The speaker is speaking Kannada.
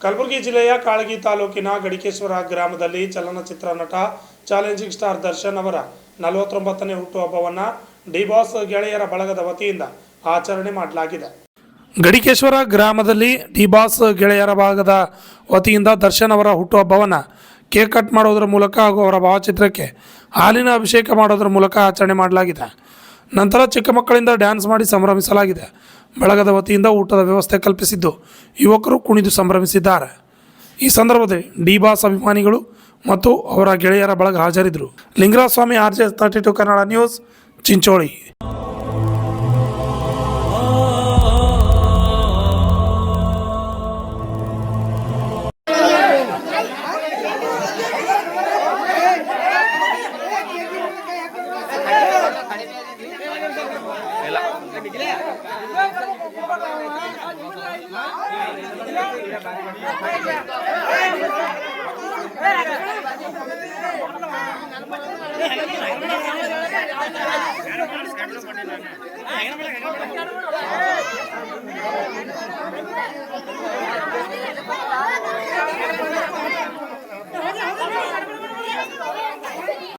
ಕಲಬುರಗಿ ಜಿಲ್ಲೆಯ ಕಾಳಗಿ ತಾಲೂಕಿನ ಗಡಿಕೇಶ್ವರ ಗ್ರಾಮದಲ್ಲಿ ಚಲನಚಿತ್ರ ನಟ ಚಾಲೆಂಜಿಂಗ್ ಸ್ಟಾರ್ ದರ್ಶನ್ ಅವರ 49ನೇ ಹುಟ್ಟುಹಬ್ಬವನ್ನು ಡಿ ಬಾಸ್ ಗೆಳೆಯರ ಬಳಗದ ವತಿಯಿಂದ ಆಚರಣೆ ಮಾಡಲಾಗಿದೆ. ಗಡಿಕೇಶ್ವರ ಗ್ರಾಮದಲ್ಲಿ ಡಿ ಬಾಸ್ ಗೆಳೆಯರ ಭಾಗದ ವತಿಯಿಂದ ದರ್ಶನ್ ಅವರ ಹುಟ್ಟುಹಬ್ಬವನ್ನು ಕೇಕ್ ಕಟ್ ಮಾಡೋದ್ರ ಮೂಲಕ ಹಾಗೂ ಅವರ ಭಾವಚಿತ್ರಕ್ಕೆ ಹಾಲಿನ ಅಭಿಷೇಕ ಮಾಡೋದ್ರ ಮೂಲಕ ಆಚರಣೆ ಮಾಡಲಾಗಿದೆ. ನಂತರ ಚಿಕ್ಕ ಮಕ್ಕಳಿಂದ ಡ್ಯಾನ್ಸ್ ಮಾಡಿ ಸಂಭ್ರಮಿಸಲಾಗಿದೆ. ಬಳಗದ ವತಿಯಿಂದ ಊಟದ ವ್ಯವಸ್ಥೆ ಕಲ್ಪಿಸಿದ್ದು ಯುವಕರು ಕುಣಿದು ಸಂಭ್ರಮಿಸಿದ್ದಾರೆ. ಈ ಸಂದರ್ಭದಲ್ಲಿ ಡಿ ಬಾಸ್ ಅಭಿಮಾನಿಗಳು ಮತ್ತು ಅವರ ಗೆಳೆಯರ ಬಳಗ ಹಾಜರಿದ್ದರು. ಲಿಂಗರಾಜ ಸ್ವಾಮಿ, RJ32 ಕನ್ನಡ ನ್ಯೂಸ್, ಚಿಂಚೋಳಿ.